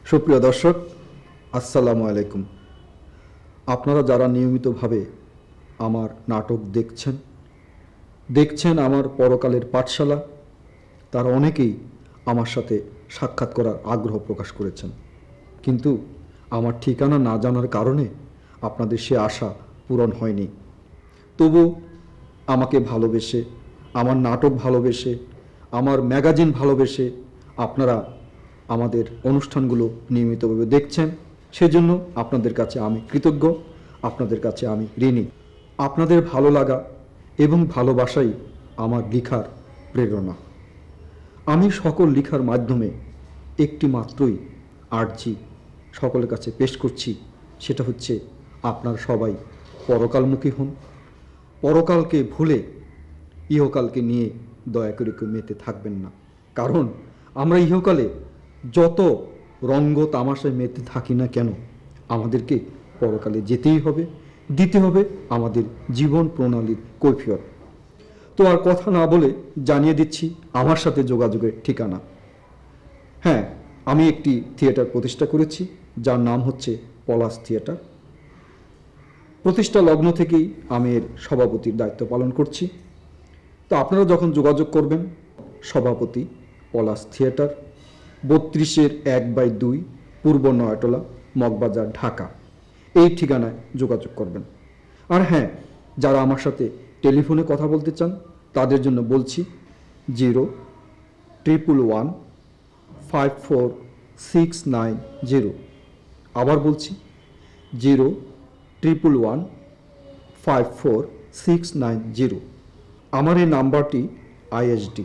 সুপ্রিয় দর্শক, আসসালামু আলাইকুম। আপনারা যারা নিয়মিতভাবে আমার নাটক দেখছেন আমার পরকালের পাঠশালা, তারা অনেকেই আমার সাথে সাক্ষাৎ করার আগ্রহ প্রকাশ করেছেন, কিন্তু আমার ঠিকানা না জানার কারণে আপনাদের সে আশা পূরণ হয়নি। তবু আমাকে ভালোবেসে, আমার নাটক ভালোবেসে, আমার ম্যাগাজিন ভালোবেসে আপনারা আমাদের অনুষ্ঠানগুলো নিয়মিতভাবে দেখছেন, সেজন্য আপনাদের কাছে আমি কৃতজ্ঞ, আপনাদের কাছে আমি ঋণী। আপনাদের ভালো লাগা এবং ভালোবাসাই আমার লেখার প্রেরণা। আমি সকল লেখার মাধ্যমে একটি মাত্রই আর্জি সকলের কাছে পেশ করছি, সেটা হচ্ছে আপনারা সবাই পরকালমুখী হন। পরকালকে ভুলে ইহকালকে নিয়ে দয়া করে কেউ মেতে থাকবেন না, কারণ আমরা ইহকালে যত রঙ্গ তামাশায় মেতে থাকি না কেন, আমাদেরকে পরকালে যেতেই হবে, দিতে হবে আমাদের জীবন প্রণালীর কৈফিয়ত। তো আর কথা না বলে জানিয়ে দিচ্ছি আমার সাথে যোগাযোগের ঠিকানা। হ্যাঁ, আমি একটি থিয়েটার প্রতিষ্ঠা করেছি, যার নাম হচ্ছে পলাশ থিয়েটার। প্রতিষ্ঠা লগ্ন থেকেই আমি এর সভাপতির দায়িত্ব পালন করছি। তো আপনারা যখন যোগাযোগ করবেন, সভাপতি পলাশ থিয়েটার, 32/1/2 পূর্ব নয়াটোলা, মগবাজার, ঢাকা, এই ঠিকানায় যোগাযোগ করবেন। আর হ্যাঁ, যারা আমার সাথে টেলিফোনে কথা বলতে চান তাদের জন্য বলছি 011154690। আবার বলছি 011154690। আমার এই নাম্বারটি আইএসডি।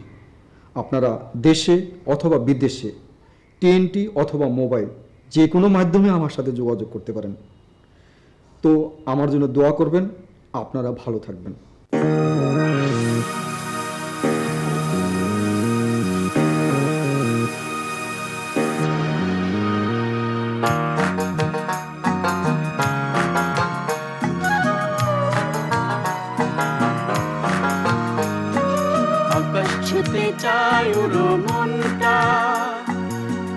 আপনারা দেশে অথবা বিদেশে টিএনটি অথবা মোবাইল যে কোনো মাধ্যমে আমার সাথে যোগাযোগ করতে পারেন। তো আমার জন্য দোয়া করবেন, আপনারা ভালো থাকবেন। আকাশ ছুতে চায় ওরো মনটা,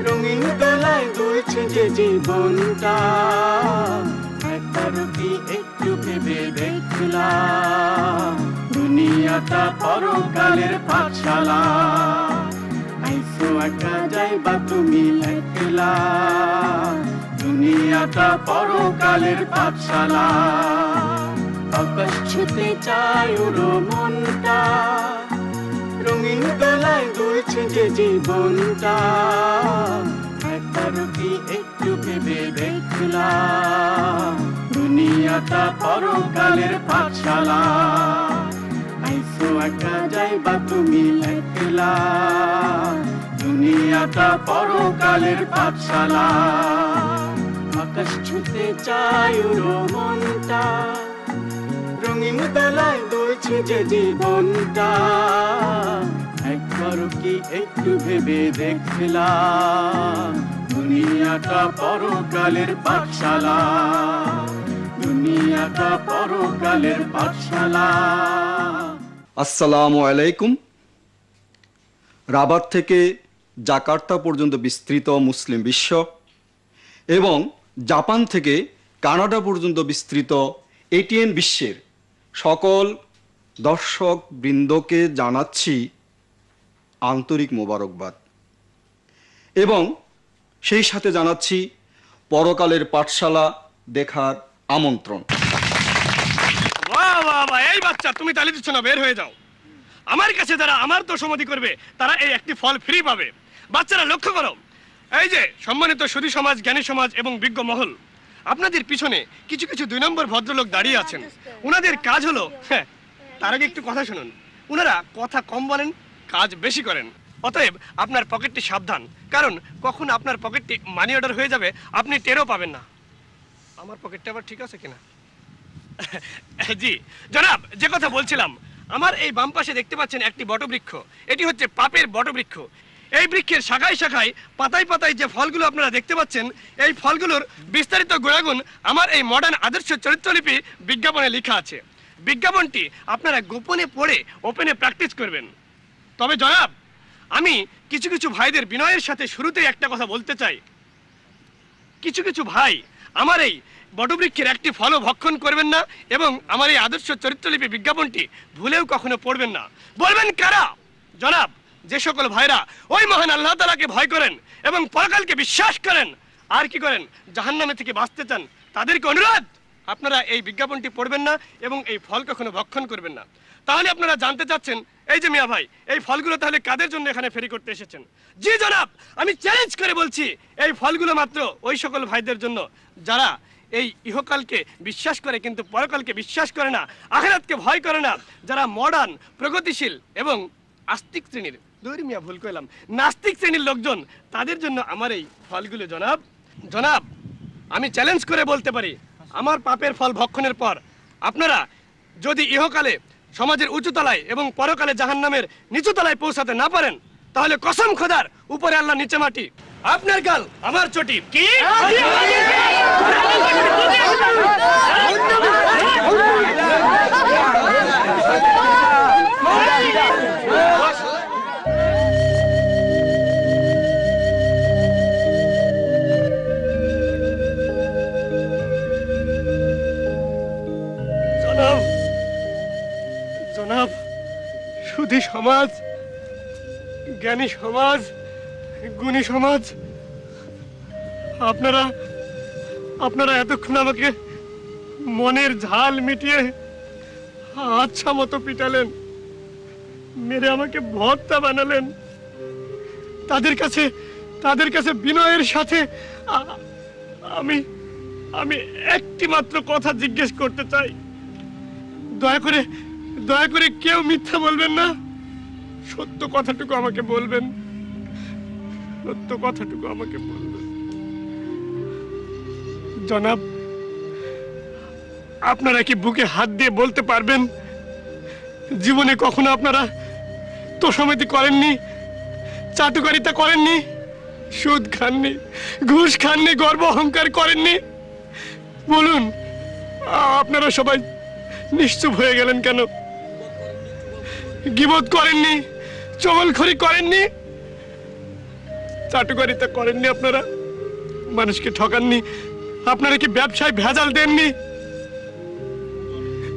রঙিন দোলায় দুলছে যে জীবনটা। একবারও কি একটু ভেবে দেখলাম, দুনিয়াটা পরকালের পাঠশালা। আইসো একা যাইবা তুমি একলা, দুনিয়াটা পরকালের পাঠশালা। আকাশ ছুতে চায় ওরো মনটা, রঙিন দোলায় দুলছে যে জীবনটা। একবারও কি একটু ভেবে দেখলাম, দুনিয়াটা পরকালের পাঠশালা। আইসো একা যাইবা তুমি একলা, দুনিয়াটা পরকালের পাঠশালা। আকাশ ছুতে চায় ওরো মনটা, রঙিন দোলায় দুলছে যে জীবনটা। একবারও কি একটু ভেবে দেখলাম, দুনিয়াটা পরকালের পাঠশালা। দুনিয়াটা পরকালের পাঠশালা। আসসালামু আলাইকুম। রাবাত থেকে জাকার্তা পর্যন্ত বিস্তৃত মুসলিম বিশ্ব এবং জাপান থেকে কানাডা পর্যন্ত বিস্তৃত এটিএন বিশ্বের সকল দর্শক বৃন্দকে জানাচ্ছি আন্তরিক মোবারকবাদ এবং সেই সাথে জানাচ্ছি পরকালের পাঠশালা দেখার আমন্ত্রণ। বাহ বাহ বাহ, এই বাচ্চা তুমি তালি দিচ্ছ না, বের হয়ে যাও। আমার কাছে যারা আমার দোষমতি করবে তারা এই একটি ফল ফ্রি পাবে। বাচ্চারা লক্ষ্য করো, এই যে সম্মানিত সুধী সমাজ, জ্ঞানী সমাজ এবং বিজ্ঞ মহল, আপনাদের পিছনে কিছু কিছু 2 নম্বর ভদ্রলোক দাঁড়িয়ে আছেন। ওনাদের কাজ হলো, তার আগে একটু কথা শুনুন, ওনারা কথা কম বলেন, কাজ বেশি করেন। অতএব আপনার পকেটটি সাবধান, কারণ কখন আপনার পকেটটি মানি অর্ডার হয়ে যাবে আপনি টেরও পাবেন না। আমার পকেটটা আবার ঠিক আছে কিনা? জি জনাব, যে কথা বলছিলাম, আমার এই বাম পাশে দেখতে পাচ্ছেন একটি বটবৃক্ষ। এটি হচ্ছে পাপের বটবৃক্ষ। এই বৃক্ষের শাখায় শাখায়, পাতায় পাতায় যে ফলগুলো আপনারা দেখতে পাচ্ছেন, এই ফলগুলোর বিস্তারিত গুণাগুণ আমার এই মডার্ন আদর্শ চরিত্রলিপি বিজ্ঞাপনে লেখা আছে। বিজ্ঞাপনটি আপনারা গোপনে পড়ে ওপেনে প্র্যাকটিস করবেন। তবে জনাব, আমি কিছু কিছু ভাইদের বিনয়ের সাথে শুরুতেই একটা কথা বলতে চাই। কিছু কিছু ভাই আমার এই বটবৃক্ষের একটি ফলও ভক্ষণ করবেন না এবং আমার এই আদর্শ চরিত্রলিপি বিজ্ঞাপনটি ভুলেও কখনো পড়বেন না। বলবেন কারা? জনাব, যে সকল ভাইরা ওই মহান আল্লাহ তাআলাকে ভয় করেন এবং পরকালকে বিশ্বাস করেন আর কি করেন জাহান্নামে থেকে বাঁচতে চান, তাদেরকে অনুরোধ আপনারা এই বিজ্ঞাপনটি পড়বেন না এবং এই ফল কখনো ভক্ষণ করবেন না। তাহলে আপনারা জানতে চাচ্ছেন এই যে মিয়া ভাই, এই ফলগুলো তাহলে কাদের জন্য এখানে ফেরি করতে এসেছেন? জি জনাব, আমি চ্যালেঞ্জ করে বলছি এই ফলগুলো মাত্র ওই সকল ভাইদের জন্য যারা এই ইহকালকে বিশ্বাস করে কিন্তু পরকালকে বিশ্বাস করে না, আখিরাতকে ভয় করে না, যারা মডার্ন, প্রগতিশীল এবং আস্তিক শ্রেণীর, দৌড়ি মিয়া ভুল কইলাম, নাস্তিক শ্রেণীর লোকজন, তাদের জন্য আমার এই ফলগুলো। জনাব, জনাব, আমি চ্যালেঞ্জ করে বলতে পারি আমার পাপের ফল ভক্ষণের পর আপনারা যদি ইহকালে সমাজের উঁচুতলায় এবং পরকালে জাহান্নামের নিচুতলায় পৌঁছাতে না পারেন, তাহলে কসম খোদার, উপরে আল্লাহ নিচে মাটি, আপনার গাল আমার চটি। কি জনাব, সুধী সমাজ, জ্ঞানী সমাজ, গুণী সমাজ, আপনারা আপনারা এতক্ষণ আমাকে মনের ঝাল মিটিয়ে আচ্ছা মতো পিটালেন, মেরে আমাকে ভর্তা বানালেন। তাদের কাছে বিনয়ের সাথে আমি আমি একটি মাত্র কথা জিজ্ঞেস করতে চাই। দয়া করে কেউ মিথ্যা বলবেন না, সত্য কথাটুকু আমাকে বলবেন, সত্য কথাটুকু আমাকে বলবেন। জনাব, আপনারা কি বুকে হাত দিয়ে বলতে পারবেন জীবনে কখনো আপনারা তোষামতি করেননি, চাটুকারিতা করেননি, সুদ খাননি, ঘুষ খাননি, গর্ব অহংকার করেননি? বলুন, আপনারা সবাই নিশ্চুপ হয়ে গেলেন কেন? গীবত করেননি, চগলখড়ি করেননি, চাটুকারিতা করেননি, আপনারা মানুষকে ঠকাননি, আপনারা কি ব্যবসায় ভেজাল দেননি,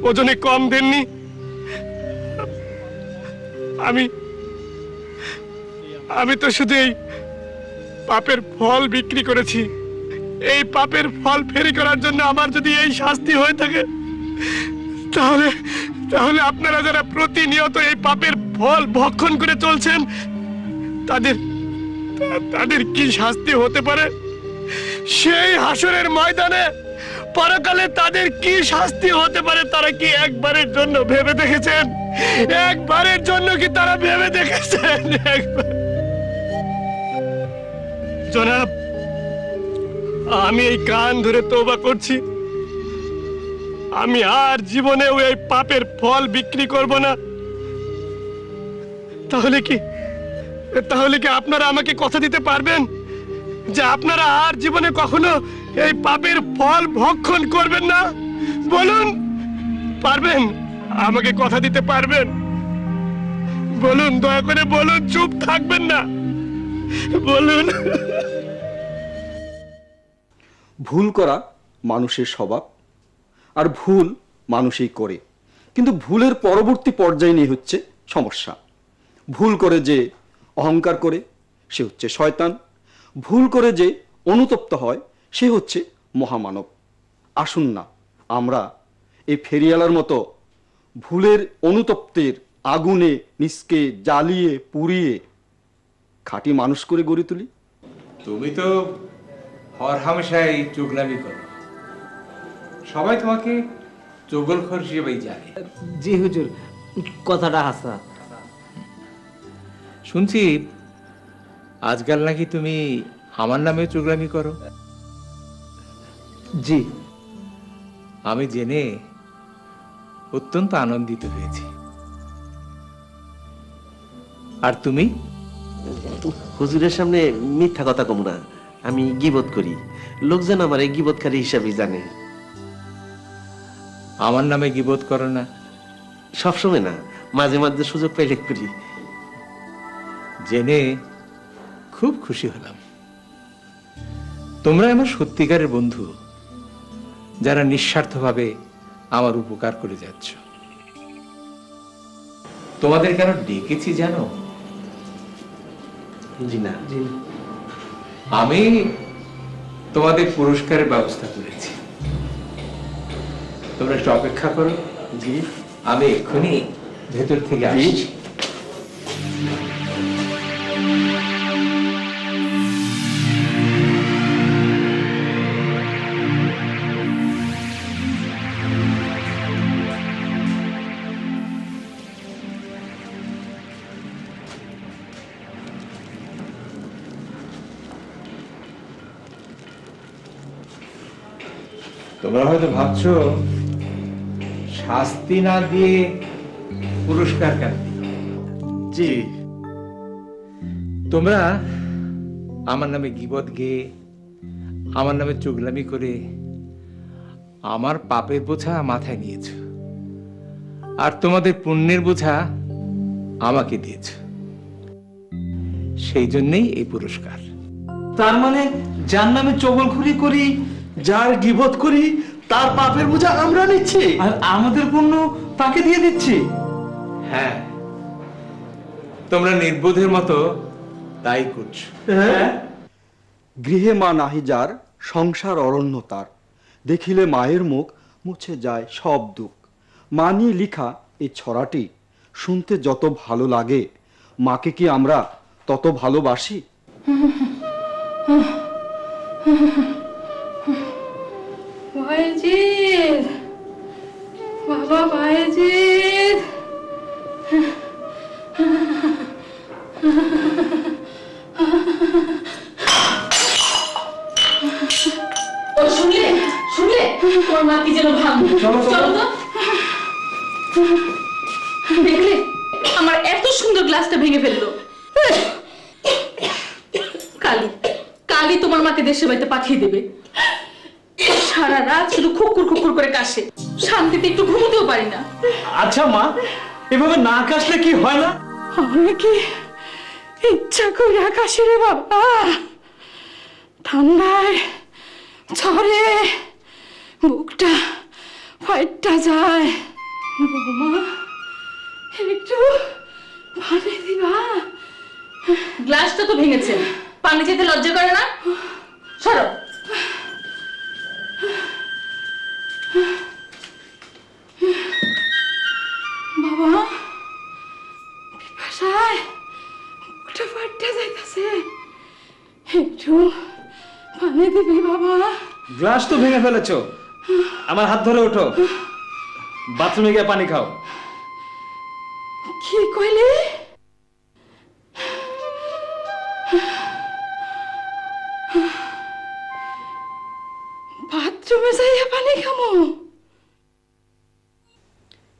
ওজনে কম দেননি? আমি তো শুধু এই পাপের ফল বিক্রি করেছি। এই পাপের ফল ফেরি করার জন্য আমার যদি এই শাস্তি হয়ে থাকে, তাহলে আপনারা যারা প্রতিনিয়ত এই পাপের ফল ভক্ষণ করে চলছেন, তাদের কি শাস্তি হতে পারে? সেই হাসরের ময়দানে পরকালে তাদের কি শাস্তি হতে পারে? তারা কি একবারের জন্য ভেবে দেখেছেন? একবারের জন্য কি তারা ভেবে দেখেছেন? জনাব, আমি এই কান ধরে তওবা করছি, আমি আর জীবনেও এই পাপের ফল বিক্রি করব না। তাহলে কি আপনারা আমাকে কথা দিতে পারবেন যে আপনারা আর জীবনে কখনো এই পাপের ফল ভক্ষণ করবেন না? বলুন, পারবেন? আমাকে কথা দিতে পারবেন? বলুন, দয়া করে বলুন, চুপ থাকবেন না, বলুন। ভুল করা মানুষের স্বভাব, আর ভুল মানুষই করে, কিন্তু ভুলের পরবর্তী পর্যায়ে নিয়ে হচ্ছে সমস্যা। ভুল করে যে অহংকার করে সে হচ্ছে শয়তান, ভুল করে যে অনুতপ্ত হয় সে হচ্ছে মহামানব। আসুন না আমরা এই ফেরিয়ালার মতো ভুলের অনুতপ্তের আগুনে নিজকে জ্বালিয়ে পুড়িয়ে খাঁটি মানুষ করে গড়ে তুলি। তুমি তো হরহামেশাই চোগলামি করো, সবাই তোমাকে চগলখোর হিসেবেই জানে। জি হুজুর, কথাটা হাসা। শুনছি আজকাল নাকি তুমি আমার নামে চোগলামি করো। জি, আমি জেনে অত্যন্ত আনন্দিত হয়েছি। আর তুমি? হুজুরের সামনে মিথ্যা কথা কম না, আমি গীবত করি, লোকজন আমার এই গীবতকারী হিসাবে জানে। আমার নামে গীবত করো না? সবসময় না, মাঝে মাঝে সুযোগ পাইলে করি। জেনে খুব খুশি হলাম। তোমরা আমার সত্যিকারের বন্ধু, যারা নিঃস্বার্থভাবে আমার উপকার করে যাচ্ছ। তোমাদের কেন ডেকেছি জানো? জি না। আমি তোমাদের পুরস্কারের ব্যবস্থা করেছি। তোমরা একটু অপেক্ষা করো। জি। আমি এক্ষুনি ভেতর থেকে আসছি। তোমরা হয়তো ভাবছো শাস্তি না দিয়ে পুরস্কার কেন দিল? জি। তোমরা আমার নামে গীবত গেয়ে, আমার নামে চুগলামি করে আমার পাপের বোঝা মাথায় নিয়েছ, আর তোমাদের পুণ্যের বোঝা আমাকে দিয়েছ। সেই জন্যই এই পুরস্কার। তার মানে যার নামে চগলখুরি করি, যার গীবত করি, তার পাপের বোঝা আমরা নিচ্ছি আর আমাদের পুণ্য তাকে দিয়ে দিচ্ছি। হ্যাঁ, তোমরা নির্বোধের মতো তাই করছো। গৃহে মা নাহি যার, সংসার অরণ্য তার, দেখিলে মায়ের মুখ মুছে যায় সব দুঃখ। মা নিয়ে লিখা এই ছড়াটি শুনতে যত ভালো লাগে, মাকে কি আমরা তত ভালোবাসি? বায়েজিদ, বাবা বায়েজিদ, ও শুনলে শুনলে তোমার মা কি যেন ভাঙলো। চলো তো, দেখলে আমার এত সুন্দর গ্লাসটা ভেঙে ফেললো। কালি কালি তোমার মাকে দেশের বাড়িতে পাঠিয়ে দেবে। সারা রাত শুধু খুকুর খুকুর করে কাশে, শান্তিতে একটু ঘুমোতেও পারি না। আচ্ছা মা, এভাবে না কাশলে কি হয় না? আমি কি ইচ্ছা করে কাশি রে বাবা? ঠান্ডায় ঝড়ে বুকটা ফাইটটা যায়। বৌমা একটু পানি দিবা? গ্লাসটা তো ভেঙেছে, পানি যেতে লজ্জা করে না? সরো। বাবা পিপাসায় বুকটা ফাইটটা যাইতাছে, একটু পানি দিবি বাবা? গ্লাস তো ভেঙে ফেলেছো, আমার হাত ধরে ওঠো, বাথরুমে গিয়ে পানি খাও। কি কইলি? বাথরুমে যাইয়া পানি খামো?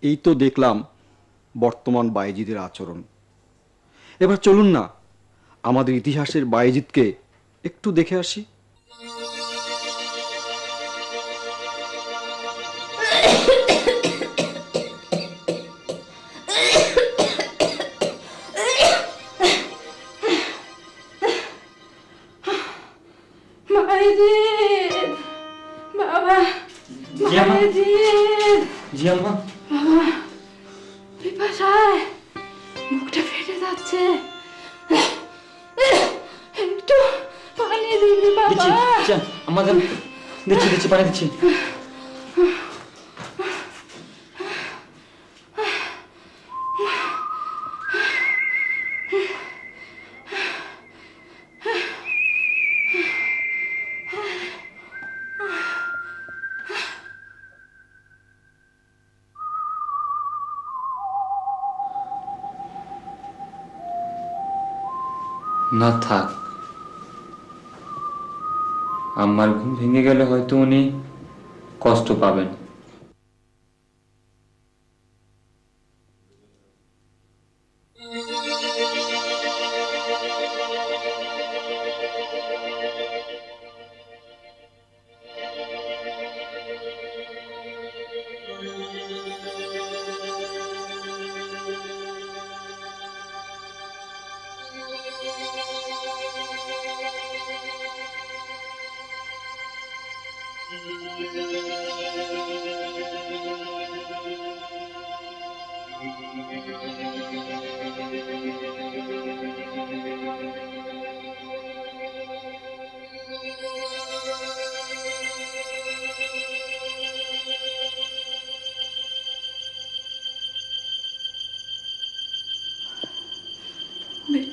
এই তো দেখলাম বর্তমান বায়েজিদের আচরণ। এবার চলুন না আমাদের ইতিহাসের বায়েজিদকে একটু দেখে আসি। বায়েজিদ, বাবা বায়েজিদ, জি আম্মা। বাবা পিপাসায় মুখটা ফেটে যাচ্ছে, একটু পানি দিবি বাবা? আমাদের দিচ্ছি দিচ্ছি পানি দিচ্ছি। না থাক, আমার ঘুম ভেঙে গেলে হয়তো উনি কষ্ট পাবেন।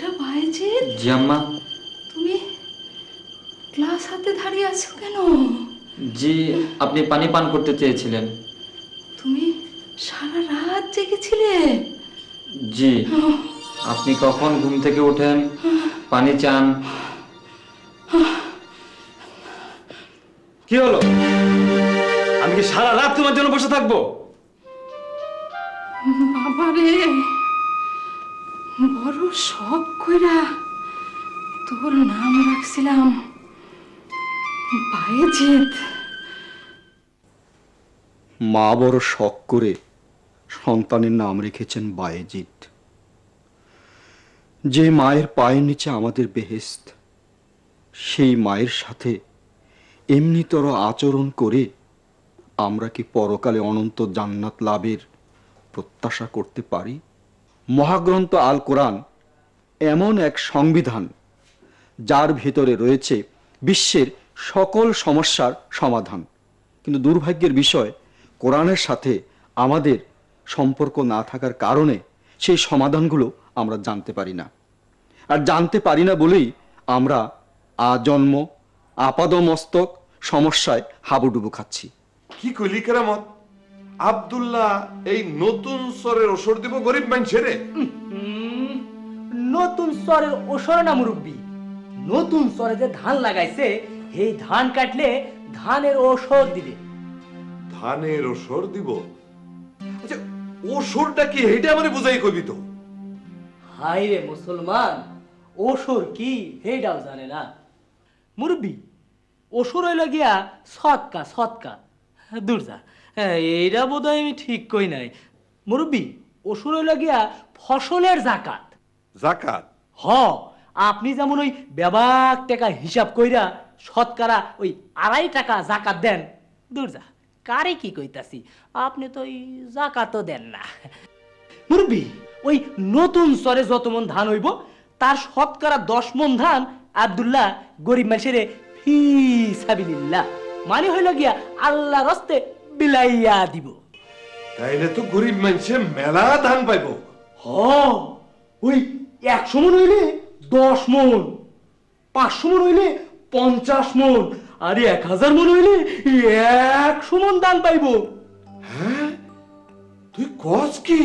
বেটা বাইজিৎ, জি আম্মা। তুমি গ্লাস হাতে দাঁড়িয়ে আছো কেন? জি, আপনি পানি পান করতে চেয়েছিলেন। তুমি সারা রাত জেগেছিলে? জি। আপনি কখন ঘুম থেকে ওঠেন, পানি চান? কি হলো? আমি কি সারা রাত তোমার জন্য বসে থাকবো? বাবারে, বড় শখ কইরা তোর নাম রাখছিলাম বাইজিৎ। মা বড় শখ করে সন্তানের নাম রেখেছেন বায়েজিৎ। যে মায়ের পায়ের নিচে আমাদের বেহেশত, সেই মায়ের সাথে এমনিতর আচরণ করে আমরা কি পরকালে অনন্ত জান্নাত লাভের প্রত্যাশা করতে পারি? মহাগ্রন্থ আল কোরআন এমন এক সংবিধান যার ভিতরে রয়েছে বিশ্বের সকল সমস্যার সমাধান, কিন্তু দুর্ভাগ্যের বিষয় কোরআনের সাথে আমাদের সম্পর্ক না থাকার কারণে সেই সমাধানগুলো আমরা জানতে পারি না। আর জানতে পারি না বলেই আমরা আজন্ম আপাদমস্তক সমস্যায় হাবুডুবু খাচ্ছি। কি কইলি কেরামত? আব্দুল্লাহ এই নতুন সরের ওষর দিব গরিব মানুষের? নতুন সরের ওষর না মুরব্বী, নতুন সরে যে ধান লাগাইছে এই ধান কাটলে ধানের ওষর দিবে। ধানের ওষর দিব? আচ্ছা, ওষরটা কি এইটা আমারে বুঝাই কইবি তো? হাই রে মুসলমান, ওষর কি হেটাও জানে না মুরব্বী। ওষর হইল গিয়া সৎকা, সৎকা। দূর যা, এইটা বোধ হয় আমি ঠিক কই নাই মুরব্বী। ওষর হইল গিয়া ফসলের জাকাত। জাকাত? হ, আপনি যেমন ওই ব্যাবাক টাকা হিসাব কইরা শতকরা ওই 2.5 টাকা জাকাত দেন। দূর যা, কারে কি কইতাছি, আপনি তো ওই জাকাতও দেন না মুরব্বী। ওই নতুন সরে যত মন ধান হইব তার শতকরা 10 মন ধান আব্দুল্লাহ গরিব মানুষের ফি সাবিলিল্লাহ মানে হইল গিয়া আল্লাহর রাস্তে বিলাইয়া দিব। তাইলে তো গরিব মানুষে মেলা ধান পাইব। হ, ওই 100 মন হইলে 10 মন, 500 মন হইলে 50 মন, আর 1000 মন হইলে 100 মন ধান পাইব। হ্যাঁ, তুই কস কি?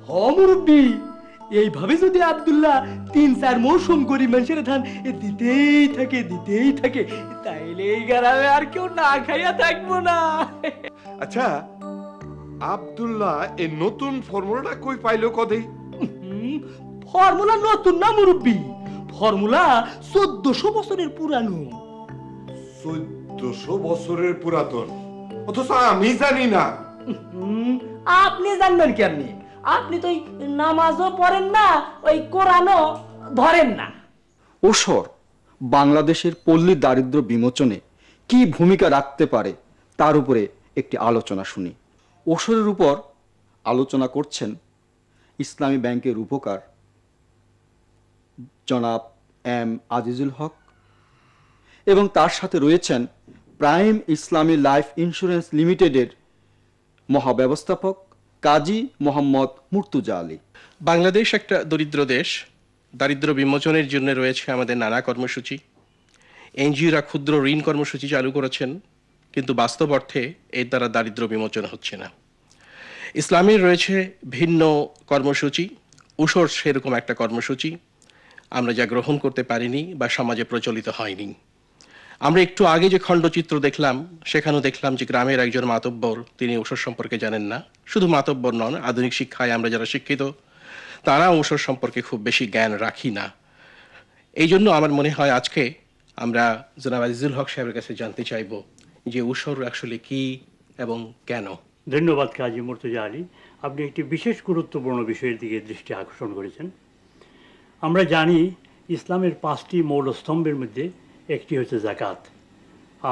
হ মুরব্বী, এইভাবে যদি আব্দুল্লাহ 3-4 মৌসুম গরিব মানুষের ধান দিতেই থাকে তাইলে এই গ্রামে আর কেউ না খাইয়া থাকবো না। আচ্ছা, আব্দুল্লাহ এই নতুন ফর্মুলাটা কই পাইলো কদেই? ফর্মুলা নতুন না মুরব্বী, ফর্মুলা 1400 বছরের পুরানো। 1400 বছরের পুরাতন, অথচ আমি জানি না। আপনি জানবেন কেমনি? আপনি তো নামাজও পড়েন না, ওই কোরআনও ধরেন না। ওষর বাংলাদেশের পল্লী দারিদ্র্য বিমোচনে কি ভূমিকা রাখতে পারে তার উপরে একটি আলোচনা শুনি। ওষরের উপর আলোচনা করছেন ইসলামী ব্যাংকের রূপকার জনাব এম আজিজুল হক এবং তার সাথে রয়েছেন প্রাইম ইসলামী লাইফ ইন্স্যুরেন্স লিমিটেডের মহাব্যবস্থাপক কাজী মোহাম্মদ মুর্তুজা আলী। বাংলাদেশ একটা দরিদ্র দেশ। দারিদ্র্য বিমোচনের জন্য রয়েছে আমাদের নানা কর্মসূচি। এনজিওরা ক্ষুদ্র ঋণ কর্মসূচি চালু করেছেন, কিন্তু বাস্তব অর্থে এর দ্বারা দারিদ্র্য বিমোচন হচ্ছে না। ইসলামের রয়েছে ভিন্ন কর্মসূচি, উসর সেরকম একটা কর্মসূচি আমরা যা গ্রহণ করতে পারিনি বা সমাজে প্রচলিত হয়নি। আমরা একটু আগে যে খণ্ডচিত্র দেখলাম সেখানেও দেখলাম যে গ্রামের একজন মাতব্বর তিনি উসর সম্পর্কে জানেন না। শুধু মাতব্বর নন, আধুনিক শিক্ষায় আমরা যারা শিক্ষিত তারা উসর সম্পর্কে খুব বেশি জ্ঞান রাখি না। এই জন্য আমার মনে হয় আজকে আমরা জনাব আজিজুল হক সাহেবের কাছে জানতে চাইব যে উসর আসলে কি এবং কেন। ধন্যবাদ কাজী মুর্তুজা আলী, আপনি একটি বিশেষ গুরুত্বপূর্ণ বিষয়ের দিকে দৃষ্টি আকর্ষণ করেছেন। আমরা জানি ইসলামের 5টি মৌলস্তম্ভের মধ্যে একটি হচ্ছে জাকাত,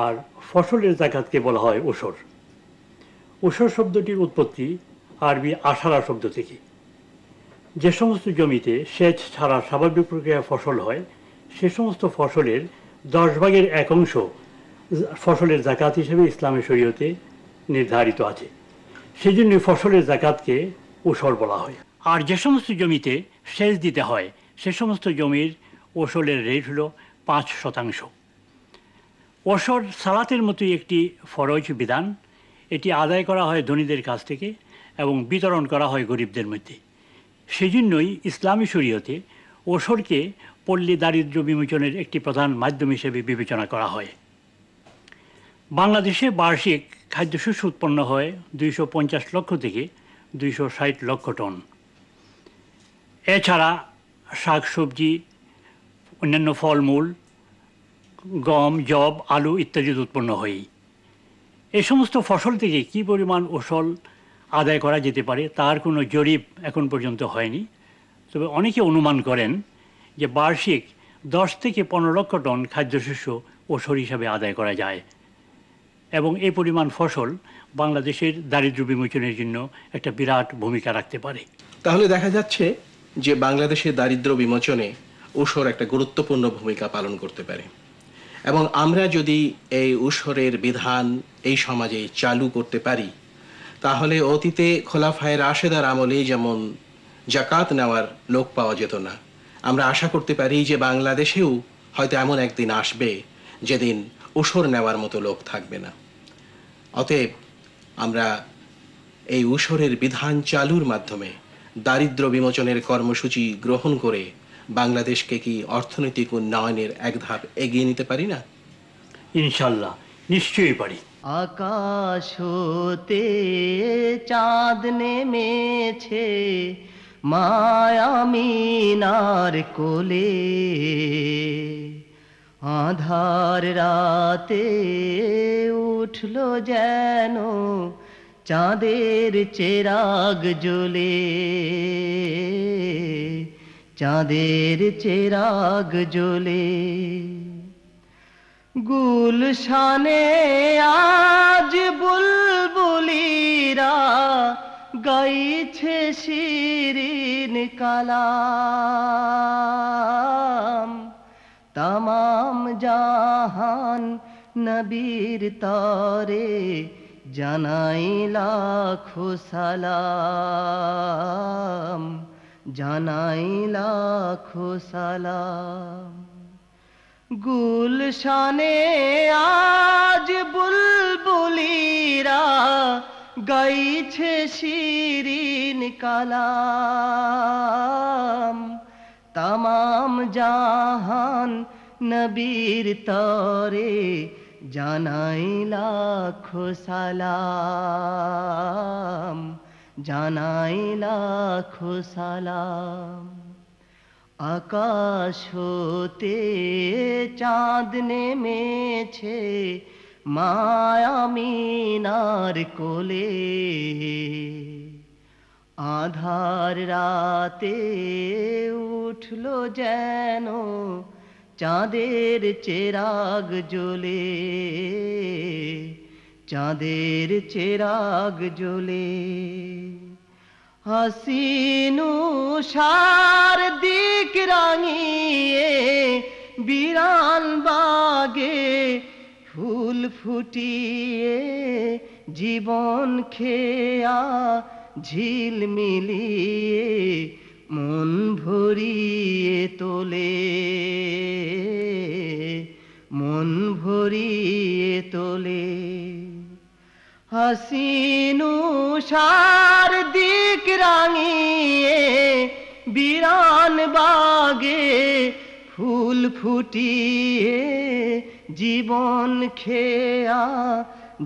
আর ফসলের জাকাতকে বলা হয় ওসর। ওসর শব্দটির উৎপত্তি আরবি আশারা শব্দ থেকে। যে সমস্ত জমিতে সেচ ছাড়া স্বাভাবিক প্রক্রিয়ায় ফসল হয় সে সমস্ত ফসলের 10 ভাগের 1 অংশ ফসলের জাকাত হিসেবে ইসলামের শরীয়তে নির্ধারিত আছে। সেই জন্য ফসলের জাকাতকে ওসর বলা হয়। আর যে সমস্ত জমিতে সেচ দিতে হয় সে সমস্ত জমির ওসলের রেট হলো 5%। ওসর সালাতের মতোই একটি ফরজ বিধান। এটি আদায় করা হয় ধনীদের কাছ থেকে এবং বিতরণ করা হয় গরিবদের মধ্যে। সেজন্যই ইসলামী শরীয়তে ওসরকে পল্লী দারিদ্র্য বিমোচনের একটি প্রধান মাধ্যম হিসেবে বিবেচনা করা হয়। বাংলাদেশে বার্ষিক খাদ্যশস্য উৎপন্ন হয় 250 লক্ষ থেকে 260 লক্ষ টন। এছাড়া শাকসবজি, অন্যান্য ফলমূল, গম, যব, আলু ইত্যাদি উৎপন্ন হয়। এই সমস্ত ফসল থেকে কী পরিমাণ ওসল আদায় করা যেতে পারে তার কোনো জরিপ এখন পর্যন্ত হয়নি। তবে অনেকে অনুমান করেন যে বার্ষিক 10 থেকে 15 লক্ষ টন খাদ্যশস্য ওসর হিসাবে আদায় করা যায় এবং এই পরিমাণ ফসল বাংলাদেশের দারিদ্র্য বিমোচনের জন্য একটা বিরাট ভূমিকা রাখতে পারে। তাহলে দেখা যাচ্ছে যে বাংলাদেশের দারিদ্র্য বিমোচনে ওসর একটা গুরুত্বপূর্ণ ভূমিকা পালন করতে পারে এবং আমরা যদি এই ওসরের বিধান এই সমাজে চালু করতে পারি তাহলে অতীতে খোলাফায়ে রাশেদার আমলে যেমন জাকাত নেওয়ার লোক পাওয়া যেত না, আমরা আশা করতে পারি যে বাংলাদেশেও হয়তো এমন একদিন আসবে যেদিন ওসর নেওয়ার মতো লোক থাকবে না। অতএব আমরা এই ওসরের বিধান চালুর মাধ্যমে দারিদ্র্য বিমোচনের কর্মসূচি গ্রহণ করে বাংলাদেশকে কি অর্থনৈতিক উন্নয়নের এক ধাপ এগিয়ে নিতে পারি না? ইনশাল্লাহ, নিশ্চয়ই পারি। আকাশ হতে চাঁদ নেমেছে মায়ামিনার কোলে, আধার রাতে উঠল যেন চাঁদের চেরাগ জ্বলে, চাঁদের চেরাগ জ্বলে। গুলশানে আজ বুলবুলিরা গাইছে শিরিন কালাম, তামাম জাহান নবীর তরে জানাই লাখো সালাম, জানাই লাখো সালাম। গুলশানে আজ বুলবুলিরা গাইছে শিরিন কালাম, তামাম জাহান নবীর তরে জানাই লাখো সালাম, জানাই লাখো সালাম। আকাশ হতে চাঁদ নেমেছে মায়ামিনার কোলে, আধার রাতে উঠল যেন চাঁদের চেরাগ জ্বলে, চাঁদের চেরাগ জ্বলে। হাসিনু সার দিক রাঙিয়ে বিরান বাগে ফুল ফুটিয়ে জীবন খেয়া ঝিলমিলিয়ে মন ভরিয়ে তোলে, মন ভরিয়ে তোলে। হাসিনু সার দিক রাঙিয়ে বিরান বাগে ফুল ফুটিয়ে জীবন খেয়া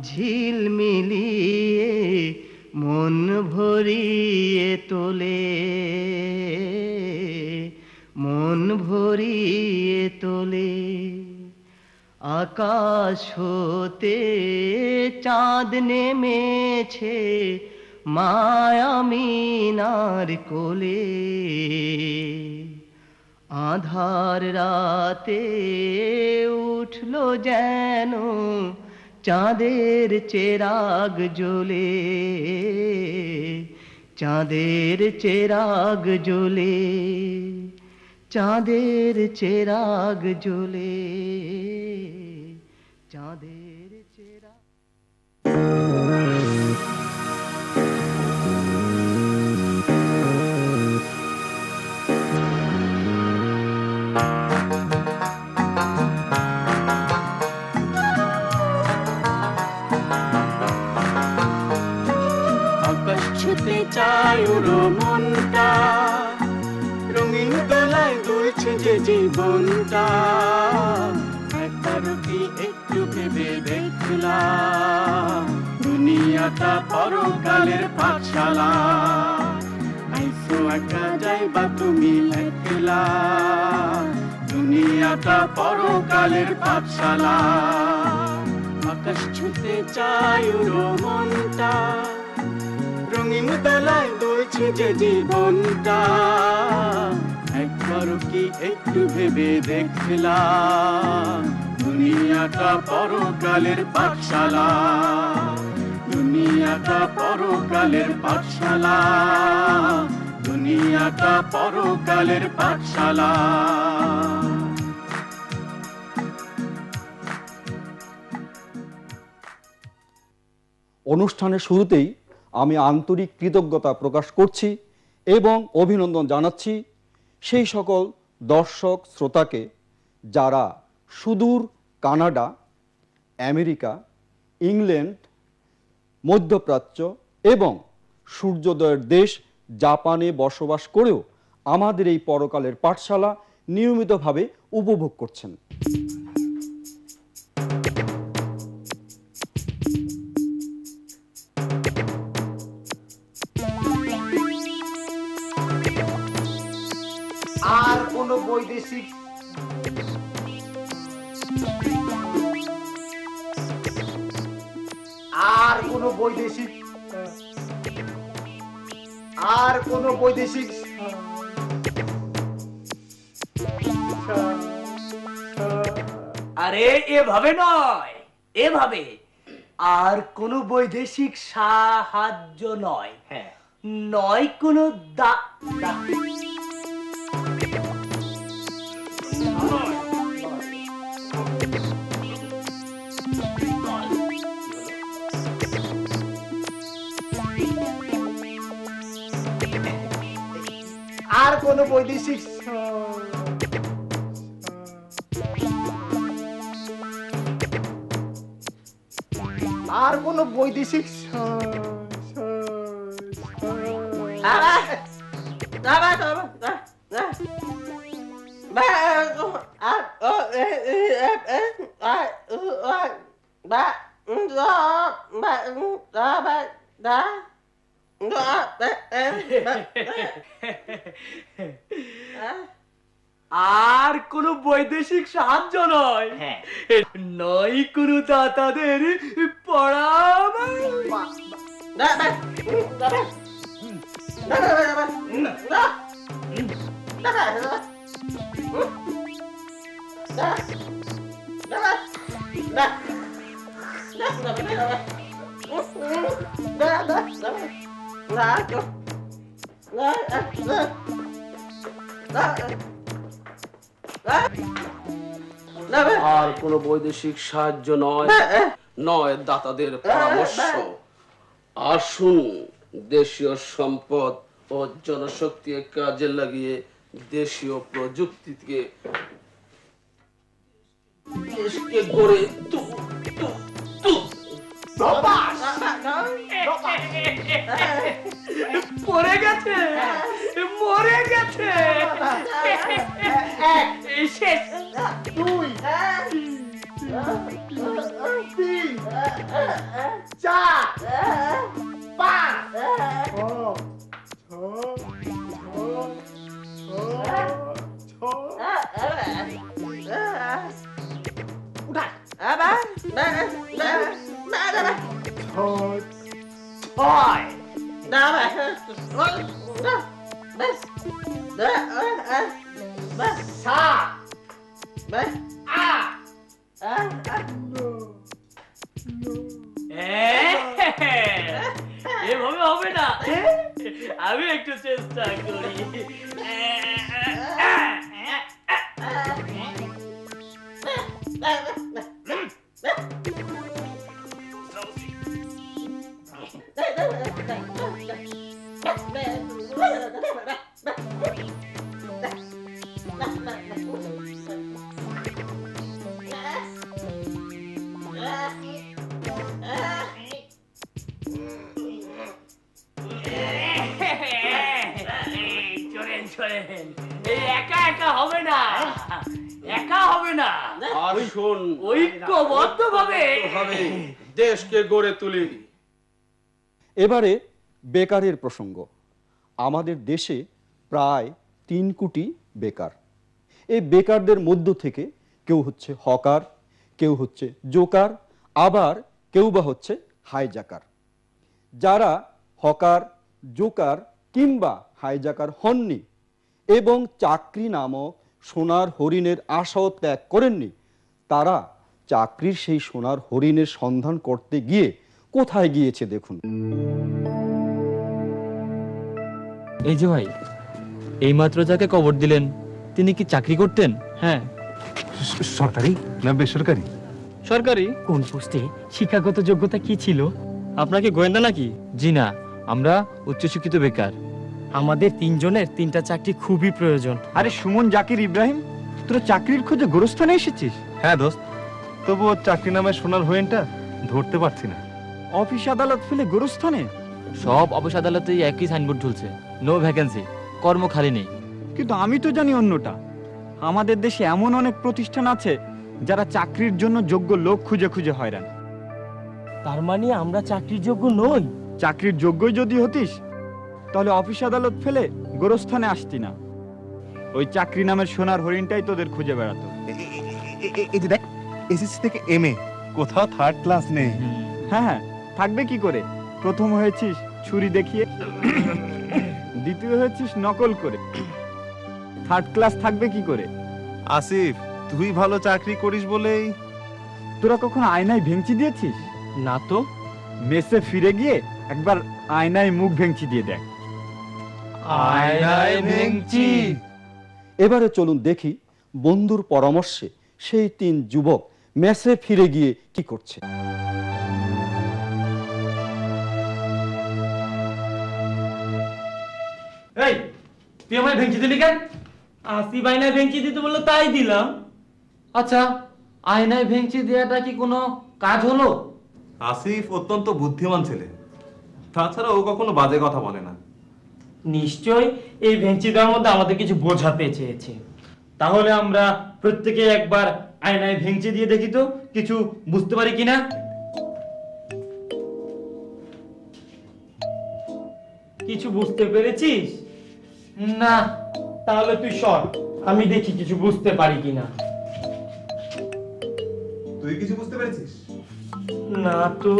ঝিলমিলিয়ে মন ভরিয়ে তোলে, মন ভরিয়ে তোলে। আকাশ হতে চাঁদ নেমেছে মায়ামিনার কোলে, আধার রাতে উঠল যেন চাঁদের চেরাগ জ্বলে, চাঁদের চেরাগ জ্বলে, চাঁদের চেরাগ জ্বলে, চাঁদের চেরাগ। ছুতে চায় ওর মনটা, রঙিন দোলায় দুলছে যে জীবনটা। একবারও কি একটু ভেবে দেখলাম দুনিয়াটা পরকালের পাঠশালা। আইসো একা যাইবা তুমি একলা, দুনিয়াটা পরকালের পাঠশালা। আকাশ ছুতে চায় ওর মনটা, রঙিন দোলায় দুলছে যে জীবনটা। একবারও কি একটু ভেবে দেখলাম দুনিয়াটা পরকালের পাঠশালা, দুনিয়াটা পরকালের পাঠশালা, দুনিয়াটা পরকালের পাঠশালা। অনুষ্ঠানের শুরুতেই আমি আন্তরিক কৃতজ্ঞতা প্রকাশ করছি এবং অভিনন্দন জানাচ্ছি সেই সকল দর্শক শ্রোতাকে যারা সুদূর কানাডা, আমেরিকা, ইংল্যান্ড, মধ্যপ্রাচ্য এবং সূর্যোদয়ের দেশ জাপানে বসবাস করেও আমাদের এই পরকালের পাঠশালা নিয়মিতভাবে উপভোগ করছেন। আর কোন বৈদেশিক আর কোন বৈদেশিক আরে এভাবে নয়, এভাবে আর কোন বৈদেশিক সাহায্য নয়, নয় কোন আর কোন বৈদেশিক আর কোন বৈদেশিক আর কোন বৈদেশিক সাহায্য নয়, নয় কোন দাতাদের আর কোন বৈদেশিক সাহায্য নয়, নয় দাতাদের পরামর্শ। আসুন দেশীয় সম্পদ ও জনশক্তি কাজে লাগিয়ে দেশীয় প্রযুক্তিকে দেশকে গড়ে পড়ে গেছে, মরে গেছে। শেষ 2 3 4 এভাবে হবে না, আমি একটু চেষ্টা করি। বলেন এই একা একা হবে না, একা হবে না, আর শোন ঐক্যবদ্ধভাবে দেশকে গড়ে তুলি। এবারে বেকারের প্রসঙ্গ। আমাদের দেশে প্রায় 3 কোটি বেকার। এই বেকারদের মধ্য থেকে কেউ হচ্ছে হকার, কেউ হচ্ছে জোকার, আবার কেউ বা হচ্ছে হাইজাকার। যারা হকার, জোকার কিংবা হাইজাকার হননি এবং চাকরি নামক সোনার হরিণের আশাও ত্যাগ করেননি, তারা চাকরির সেই সোনার হরিণের সন্ধান করতে গিয়ে কোথায় গিয়েছে দেখুন। এই যে ভাই, এইমাত্র যাকে কবর দিলেন তিনি কি চাকরি করতেন? হ্যাঁ। সরকারি না বেসরকারি? সরকারি। কোন পোস্টে? শিক্ষাগত যোগ্যতা কি ছিল? আপনার কি গোয়েন্দা নাকি? জি না, আমরা উচ্চশিক্ষিত বেকার। আমাদের 3 জনের 3টা চাকরি খুবই প্রয়োজন। আরে সুমন, জাকির, ইব্রাহিম, তোরা চাকরির খোঁজে গোরস্থানে এসেছিস? হ্যাঁ দোস্ত, তবুও চাকরি নামে সোনার হরিণটা ধরতে পারছি না। অফিস আদালত ফেলে গোরস্থানে? সব অফিস আদালতেই একই সাইনবোর্ড ঝুলছে, নো ভ্যাকেন্সি, কর্ম খালি নেই। কিন্তু আমি তো জানি অন্যটা। আমাদের দেশে এমন অনেক প্রতিষ্ঠান আছে যারা চাকরির জন্য যোগ্য লোক খুঁজে খুঁজে হয়রান। তার মানে আমরা চাকরির যোগ্য নই? চাকরির যোগ্যই যদি হতিস তাহলে অফিস আদালত ফেলে গোরস্থানে আসতি না। ওই চাকরি নামের সোনার হরিণটাই তোদের খুঁজে বেড়াতো। এই যে দেখ, এসএসসি থেকে এমএ, কোথাও 3rd ক্লাস নেই। হ্যাঁ হ্যাঁ, থাকবে কি করে? প্রথম হয়েছিস ছুরি দেখিয়ে, দ্বিতীয় হয়েছিস নকল করে, 3rd ক্লাস থাকবে কি করে? আসিফ, তুই ভালো চাকরি করিস বলেই। তোরা কখনো আয়নায় ভেঙচি দিয়েছিস? না তো। মেসে ফিরে গিয়ে একবার আয়নায় মুখ ভেঙচি দিয়ে দেখ। আয়নায় ভেঙচি। এবারে চলুন দেখি বন্ধুর পরামর্শে সেই 3 যুবক মেসে ফিরে গিয়ে কি করছে। এই, তুই আমায় ভেঙচি দিলি কেন? আসি বাইনায় ভেঙচি দিতে বললো তাই দিলাম। আচ্ছা, আয়নায় ভেঙচি দেওয়াটা কি কোনো কাজ হলো? আসিফ অত্যন্ত বুদ্ধিমান ছেলে, তাছাড়া ও কখনো বাজে কথা বলে না। নিশ্চয় এই ভেঙচি দেওয়ার মধ্যে আমাদের কিছু বোঝাতে চেয়েছে। তাহলে আমরা প্রত্যেকে একবার আয়নায় ভেঙচি দিয়ে দেখি তো কিছু বুঝতে পারি কিনা। কিছু বুঝতে পেরেছিস? না। তাহলে তুই সর, আমি দেখি কিছু বুঝতে পারি কিনা। তুই কিছু বুঝতে পেরেছিস? না তো।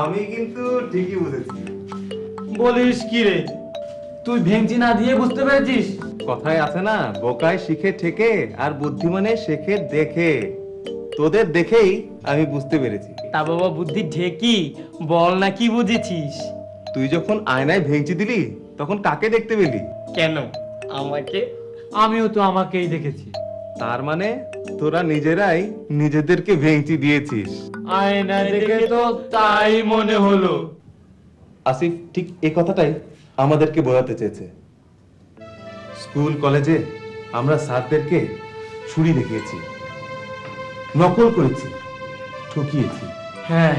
আমি কিন্তু ঠিকই বুঝেছি। বলিস কি রে, তুই ভেঙচি না দিয়ে বুঝতে পেরেছিস? কথায় আছে না, বোকায় শিখে ঠেকে আর বুদ্ধিমানে শেখে দেখে। তোদের দেখেই আমি বুঝতে পেরেছি। তা বাবা, বুদ্ধি ঢেকি বল না, কি বুঝেছিস? তুই যখন আয়নায় ভেঙচি দিলি তখন কাকে দেখতে পেলি? কেন আমাকে? আমিও তো আমাকেই দেখেছি। তার মানে তোরা নিজেরাই নিজেদেরকে ভেঙচি দিয়েছিস। আয়নায় দেখে তো তাই মনে হলো। আসিফ ঠিক এই কথাটাই আমাদেরকে বোঝাতে চেয়েছে। স্কুল কলেজে আমরা স্যারদেরকে ছুরি দেখিয়েছি, নকল করেছি, ঠকিয়েছি। হ্যাঁ,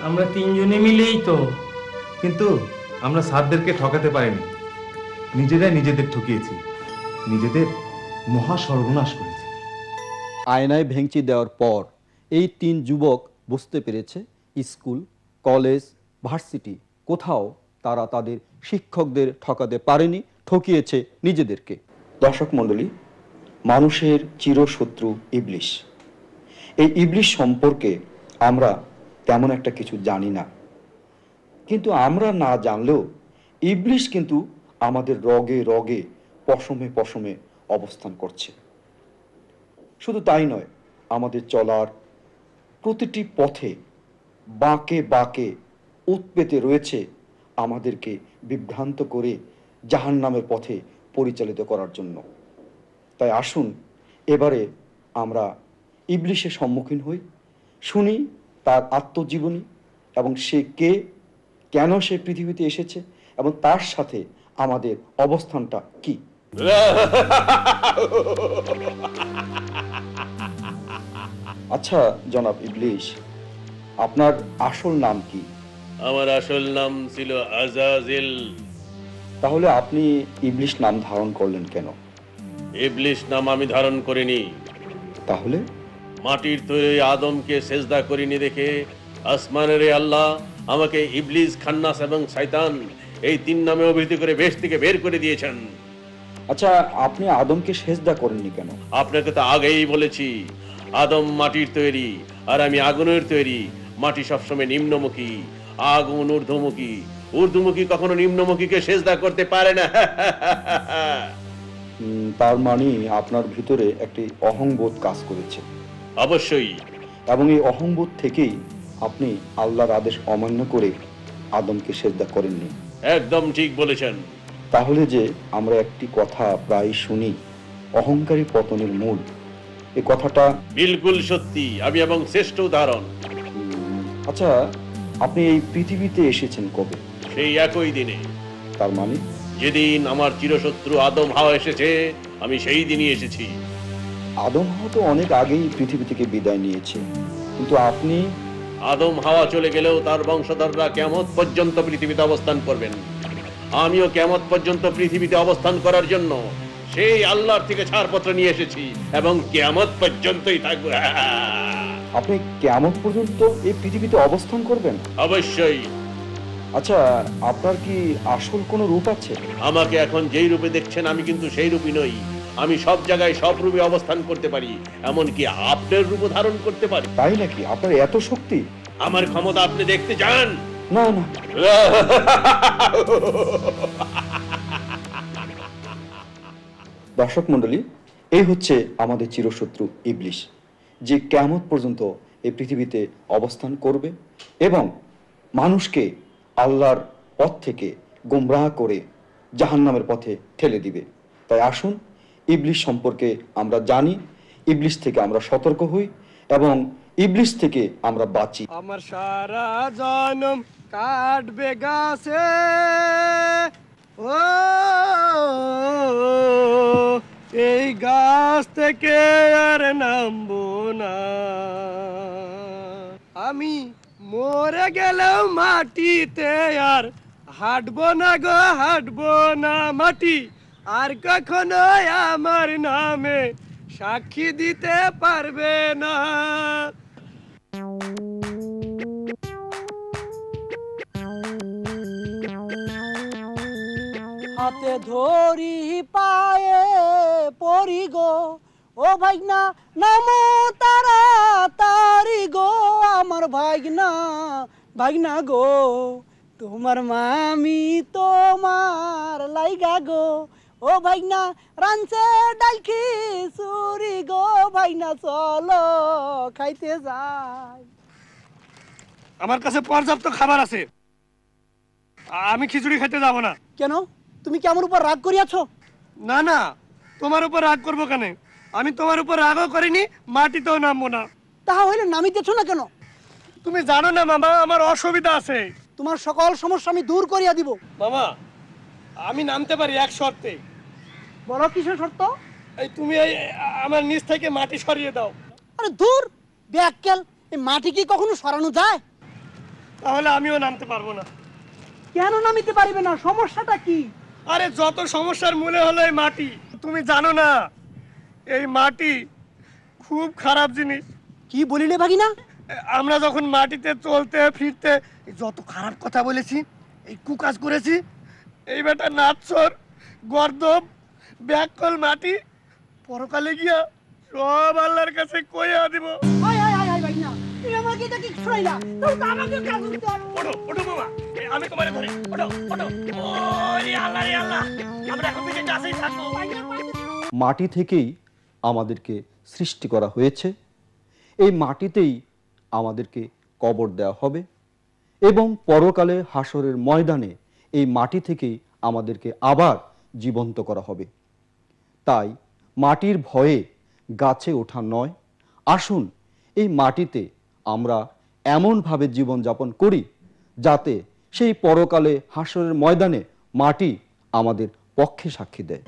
আমরা 3 জনে মিলেই তো। কিন্তু আমরা স্যারদেরকে ঠকাতে পারিনি, নিজেরাই নিজেদের ঠকিয়েছি, নিজেদের মহা সর্বনাশ করেছি। আয়নায় ভেঙচি দেওয়ার পর এই 3 যুবক বুঝতে পেরেছে স্কুল, কলেজ, ভার্সিটি কোথাও তারা তাদের শিক্ষকদের ঠকাতে পারেনি, ঠকিয়েছে নিজেদেরকে। দর্শক মণ্ডলী, মানুষের চিরশত্রু ইবলিশ। এই ইবলিশ সম্পর্কে আমরা তেমন একটা কিছু জানি না, কিন্তু আমরা না জানলেও ইবলিশ কিন্তু আমাদের রগে রগে, পশমে পশমে অবস্থান করছে। শুধু তাই নয়, আমাদের চলার প্রতিটি পথে বাঁকে বাঁকে উৎপেতে রয়েছে আমাদেরকে বিভ্রান্ত করে জাহান্নামের পথে পরিচালিত করার জন্য। তাই আসুন এবারে আমরা ইবলিশের সম্মুখীন হই, শুনি তার আত্মজীবনী এবং সে কে, কেন সে পৃথিবীতে এসেছে এবং তার সাথে আমাদের অবস্থানটা কি। আচ্ছা জনাব ইবলিশ, আপনার আসল নাম কি? আমার আসল নাম ছিল আজাজিল। তাহলে আপনি ইবলিশ নাম ধারণ করলেন কেন? ইবলিশ নাম আমি ধারণ করিনি। তাহলে মাটির তৈরি আদমকে সেজদা করিনি দেখে আসমানের আল্লাহ আমাকে ইবলিস, খান্নাস এবং শয়তান এই 3 নামে অভিহিত করে বেহেশত থেকে বের করে দিয়েছেন। আচ্ছা, আপনি আদমকে সেজদা করেননি কেন? আপনাকে তো আগেই বলেছি, আদম মাটির তৈরি আর আমি আগুনের তৈরি। মাটি সবসময় নিম্নমুখী, আগুন ঊর্ধ্বমুখী। ঊর্ধ্বমুখী কখনো নিম্নমুখীকে সেজদা করতে পারে না। তার মানে আপনার ভিতরে একটি অহংবোধ কাজ করেছে। অবশ্যই। এবং এই অহংবোধ থেকেই আপনি আল্লাহর আদেশ অমান্য করে আদমকে সেজদা করেননি। একদম ঠিক বলেছেন। তাহলে যে আমরা একটি কথা প্রায় শুনি, অহংকারী পতনের মূল, এই কথাটা বিলকুল সত্যি। আমি এবং শ্রেষ্ঠ উদাহরণ। আচ্ছা, আপনি এই পৃথিবীতে এসেছেন কবে? সেই একই দিনে। তার মানে যেদিন আমার চিরশত্রু আদম হাওয়া এসেছে, আমি সেই দিনই এসেছি। আদম হাওয়া তো অনেক আগেই পৃথিবী থেকে বিদায় নিয়েছে, কিন্তু আপনি? আদম হাওয়া চলে গেলেও তার বংশধররা কিয়ামত পর্যন্ত পৃথিবীতে অবস্থান করবেন। আমিও কিয়ামত পর্যন্ত পৃথিবীতে অবস্থান করার জন্য সেই আল্লাহর থেকে ছাড়পত্র নিয়ে এসেছি এবং কিয়ামত পর্যন্তই থাকবো। আপনি কিয়ামত পর্যন্ত এই পৃথিবীতে অবস্থান করবেন? অবশ্যই। আচ্ছা, আপনার কি আসল কোনো রূপ আছে? আমাকে এখন যেই রূপে দেখছেন আমি কিন্তু সেই রূপই নই। আমি সব জায়গায় সব রূপে অবস্থান করতে পারি, এমনকি আপনার রূপ ধারণ করতে পারি। তাই নাকি? আপনার এত শক্তি? আমার ক্ষমতা আপনি দেখতে চান? না না। দর্শক মণ্ডলী, এই হচ্ছে আমাদের চিরশত্রু ইবলিশ, যে কিয়ামত পর্যন্ত এই পৃথিবীতে অবস্থান করবে এবং মানুষকে আল্লাহর পথ থেকে গোমরাহ করে জাহান্নামের পথে ঠেলে দিবে। তাই আসুন ইবলিশ সম্পর্কে আমরা জানি, ইবলিশ থেকে আমরা সতর্ক হই এবং ইবলিশ থেকে আমরা বাঁচি। আমার সারা জনম কাটবে গাছে, ও এই গাছ থেকে আর নামবো না। আমি মরে গেলেও মাটিতে আর হাঁটবো না গো, হাঁটবো না মাটি আর কখনো আমার নামে সাক্ষী দিতে পারবে না। হাতে ধরি পায়ে পড়ি গো, ও ভাইনা নামো তারা তারি গো, আমার ভাইনা ভাইনা গো, তোমার মামি তোমার লাইগা গো, ও ভাইনা রানছে ডালকি চুরি গো, ভাইনা চলো খাইতে যাই। আমার কাছে পর্যাপ্ত খাবার আছে, আমি খিচুড়ি খেতে যাব না। কেন? তুমি কি আমার উপর রাগ করিয়াছো? না না, তোমার উপর রাগ করবো কেন? আমি তোমার উপর রাগও করিনি, মাটিতেও নামবো না। তাহলে নামিতেছো না কেন? তুমি জানো না মামা, আমার অসুবিধা আছে। তোমার সকল সমস্যা আমি দূর করিয়া দিব। মামা, আমি নামতে পারি এক শর্তে। বলো কিসের শর্ত? এই তুমি এই আমার নিচ থেকে মাটি সরিয়ে দাও। আরে দূর ব্যাককেল, এই মাটি কি কখনো সরানো যায়? তাহলে আমিও নামতে পারবো না। কেন নামিতে পারবে না? সমস্যাটা কি? আরে যত সমস্যার মূলে হলো এই মাটি। তুমি জানো না এই মাটি খুব খারাপ জিনিস। কি বলিলে ভাগিনা? আমরা যখন মাটিতে চলতে ফিরতে যত খারাপ কথা বলেছি, এই কুকাজ করেছি, এই বেটা নাচর গর্দব ব্যাককল মাটি পরকালে গিয়া সব আল্লাহর কাছে কইয়া দিব। হায় হায় হায় ভাগিনা, তুমি আমাকে এটা কি ছড়াইলা? তুমি তো আমাকে কাজ করতে পারো। ওঠো ওঠো বাবা, আমি তোমারে ধরে। ওঠো ওঠো। ওরে আল্লাহ রে আল্লাহ, আমরা এখন থেকে কাছেই থাকবো। মাটি থেকেই আমাদেরকে সৃষ্টি করা হয়েছে, এই মাটিতেই আমাদেরকে কবর দেওয়া হবে এবং পরকালে হাসরের ময়দানে এই মাটি থেকেই আমাদেরকে আবার জীবন্ত করা হবে। তাই মাটির ভয়ে গাছে ওঠা নয়, আসুন এই মাটিতে আমরা এমনভাবে জীবনযাপন করি যাতে সেই পরকালে হাসরের ময়দানে মাটি আমাদের পক্ষে সাক্ষী দেয়।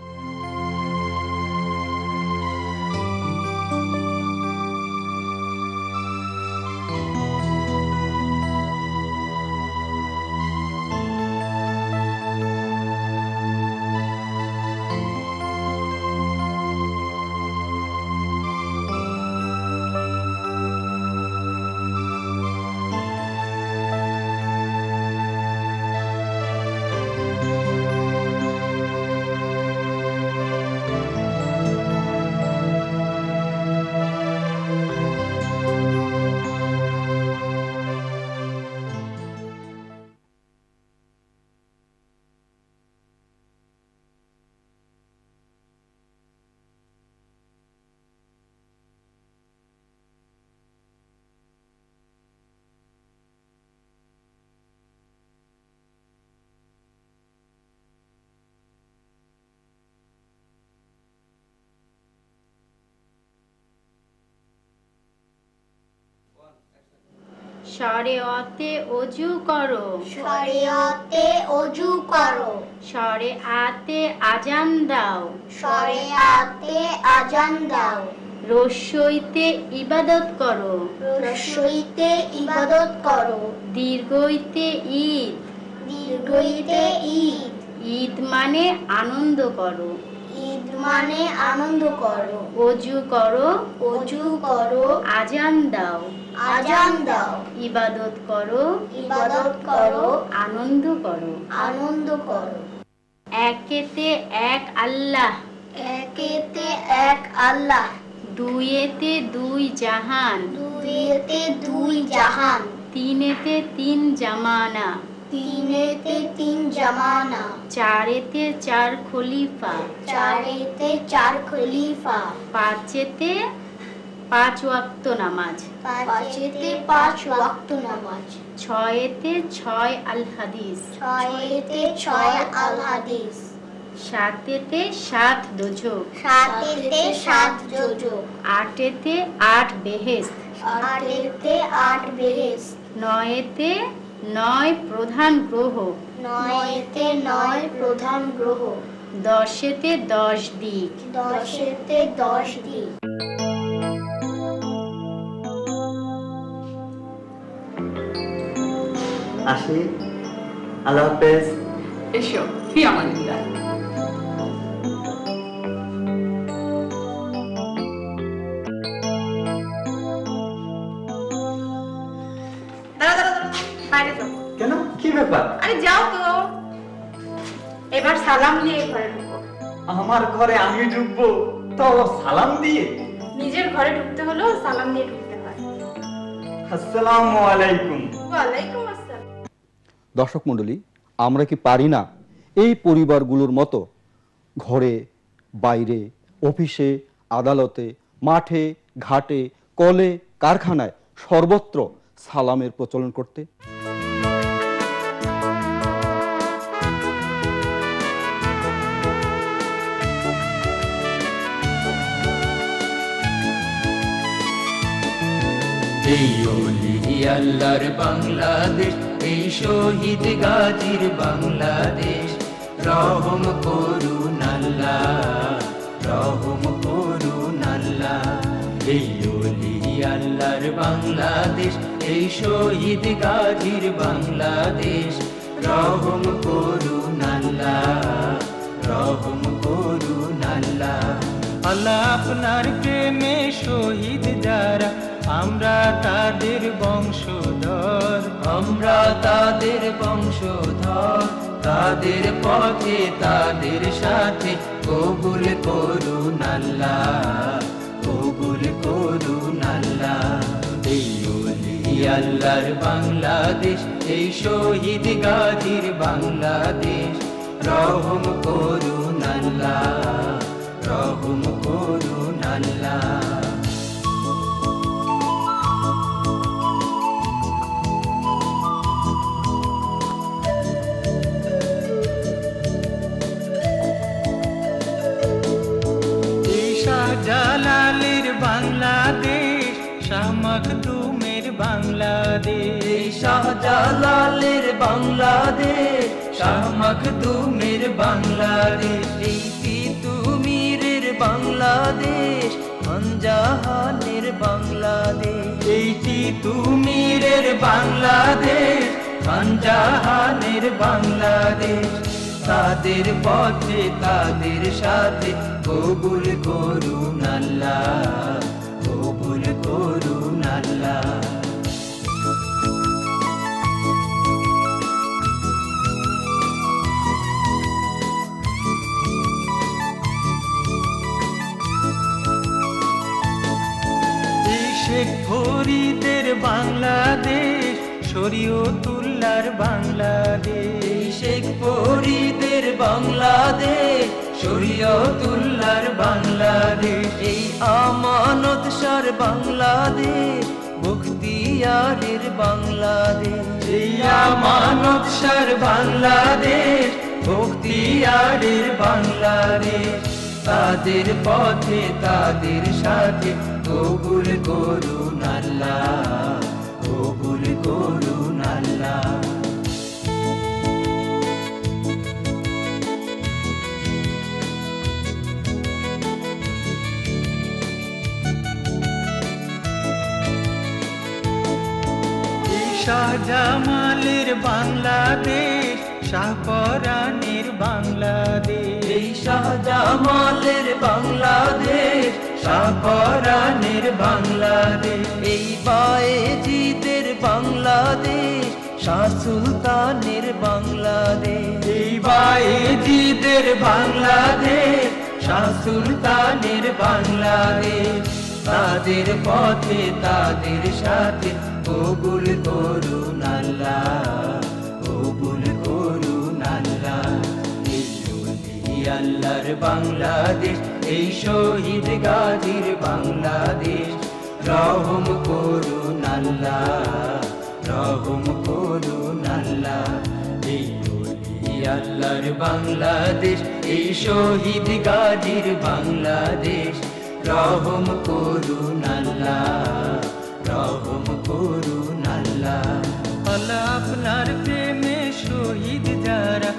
শরিয়তে ওযু করো, শরিয়তে ওযু করো। শরিআতে আজান দাও, শরিআতে আজান দাও। রস্যইতে ইবাদত করো, রস্যইতে ইবাদত করো। দীর্ঘইতে ঈদ, দীর্ঘইতে ঈদ। ঈদ মানে আনন্দ করো, ঈদ মানে আনন্দ করো। ওযু করো, ওযু করো। আজান দাও, আজান দাও। ইবাদত করো, ইবাদত করো। আনন্দ করো, আনন্দ করো। একেতে এক আল্লাহ, একেতে এক আল্লাহ। দুইয়েতে দুই জাহান, দুইয়েতে দুই জাহান। তিনেতে তিন জামানা, তিনেতে তিন জামানা। চারেতে চার খলিফা, চারেতে চার খলিফা। পাঁচেতে পাঁচ ওয়াক্ত নামাজ, পাঁচেতে পাঁচ ওয়াক্ত নামাজ। ছয়েতে ছয় আল হাদিস, ছয়েতে ছয় আল হাদিস। সাতেতে সাত দোজখ, সাতেতে সাত দোজখ। আটেতে আট বেহেশত, আটেতে আট বেহেশত। নয়েতে নয় প্রধান গ্রহ, নয়েতে নয় প্রধান গ্রহ। দশেতে 10 দিক, দশেতে 10 দিক। আসি, আল্লাহ হাফেজ। এসো, ফি আমানিল্লাহ। বাইরে যাও। কেন, কি ব্যাপার? আরে যাও তো, এবার সালাম দিয়ে ঘরে ঢুকো। আমার ঘরে আমি ঢুকবো তো সালাম দিয়ে? নিজের ঘরে ঢুকতে হলেও সালাম দিয়ে ঢুকতে হয়। আসসালামু আলাইকুম। ওয়ালাইকুম আসসালাম। দর্শক মণ্ডলী, আমরা কি পারি না এই পরিবারগুলোর মতো ঘরে, বাইরে, অফিসে, আদালতে, মাঠে, ঘাটে, কলে, কারখানায় সর্বত্র সালামের প্রচলন করতে? এই ওলি আল্লাহর বাংলাদেশ, এই শহীদ গাজীর বাংলাদেশ। রহম করুন আল্লাহ, রহম করুন আল্লাহ। এই ওলি আল্লাহর বাংলাদেশ, এই শহীদ গাজীর বাংলাদেশ। রহম করুন আল্লাহ, রহম করুন আল্লাহ। আল্লাহ আপনার প্রেমে শহীদ যারা, আমরা তাদের বংশধর, আমরা তাদের বংশধর। তাদের পথে, তাদের সাথে কবুল করুন আল্লাহ, কবুল করুন আল্লাহ। এই ওলি আল্লাহর বাংলাদেশ, এই শহীদ গাজীর বাংলাদেশ। রহম করুন আল্লাহ, রহম করুন আল্লাহ। শাহজালালের বাংলাদেশ, শাহ মখদুমের বাংলাদেশ। শাহজালালের বাংলাদেশ, শাহ মখদুমের বাংলাদেশ। এই তিতুমীরের বাংলাদেশ, খানজাহানের বাংলাদেশ। এই তিতুমীরের বাংলাদেশ, খানজাহানের বাংলাদেশ। তাদের পথে, তাদের সাথে কবুল করুন আল্লাহ, কবুল করুন আল্লাহ। শেখ ফরিদের বাংলাদেশ, শরীয়তুল্লাহর বাংলাদেশ। শেখ ফরিদের বাংলাদেশ, শরীয়তুল্লাহর বাংলাদেশ। এই আমানত শাহর বাংলাদেশ, বখতিয়ারের বাংলাদেশ। এই আমানত শাহর বাংলাদেশ, বখতিয়ারের বাংলাদেশ। তাদের পথে, তাদের সাথে কবুল করুন আল্লাহ, কবুল করুন আল্লাহ। শাহজামালের বাংলাদেশ, শাহপরাণের বাংলাদেশ, এই শাহজামালের বাংলাদেশ, শাহপরাণের বাংলাদেশ, এই বায়েজিদের বাংলাদেশ, শাহ সুলতানের বাংলাদেশ, এই বায়েজিদের বাংলাদেশ, শাহ সুলতানের বাংলাদেশ, তাদের পথে তাদের সাথে কবুল করুন আল্লাহ, কবুল করুন আল্লাহ। এই আল্লাহর বাংলাদেশ, এই শহীদ গাজীর বাংলাদেশ, রহম করুন আল্লাহ, রহম করুন আল্লাহ। এই আল্লাহর বাংলাদেশ, এই শহীদ গাজীর বাংলাদেশ, রহম করুন আল্লাহ, রহম করুন আল্লাহ। আল্লাহ আপনার প্রেমে শহীদ যারা,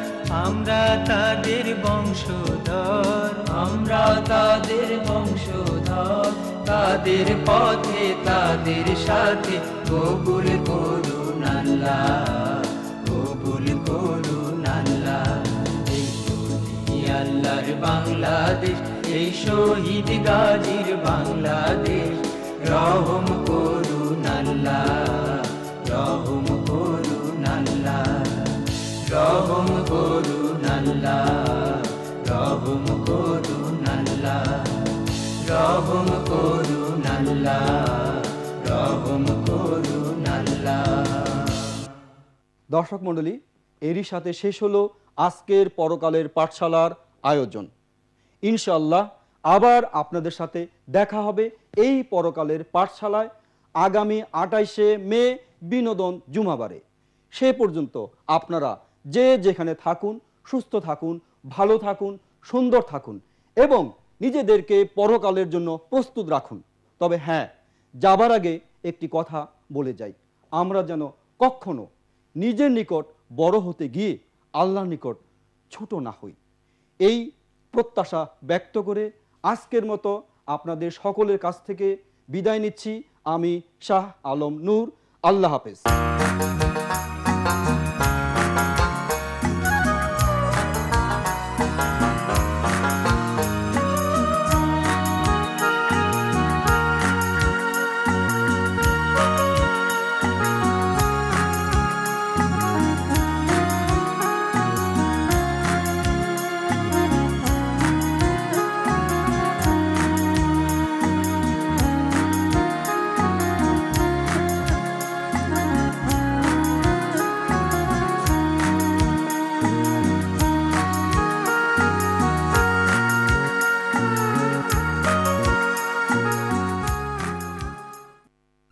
আমরা তাদের বংশধর, আমরা তাদের বংশধর, তাদের পথে তাদের সাথে কবুল করুন আল্লাহ, কবুল করুন আল্লাহ। এই আল্লাহর বাংলাদেশ, এই শহীদ গাজীর বাংলাদেশ, রহম করুন আল্লাহ, রহম করুন আল্লাহ, রহম করুন আল্লাহ, রহম করুন আল্লাহ, রহম করুন আল্লাহ, রহম করুন আল্লাহ। দর্শক মণ্ডলী, এরই সাথে শেষ হলো আজকের পরকালের পাঠশালার আয়োজন। ইনশাআল্লাহ আবার আপনাদের সাথে দেখা হবে এই পরকালের পাঠশালায় আগামী 28শে মে বিনোদন জুমাবারে। সে পর্যন্ত আপনারা যে যেখানে থাকুন সুস্থ থাকুন, ভালো থাকুন, সুন্দর থাকুন এবং নিজেদেরকে পরকালের জন্য প্রস্তুত রাখুন। তবে হ্যাঁ, যাবার আগে একটি কথা বলে যাই, আমরা যেন কখনো নিজের নিকট বড় হতে গিয়ে আল্লাহর নিকট ছোট না হই। এই প্রত্যাশা ব্যক্ত করে আজকের মতো আপনাদের সকলের কাছ থেকে বিদায় নিচ্ছি। আমি শাহ আলম নূর। আল্লাহ হাফেজ।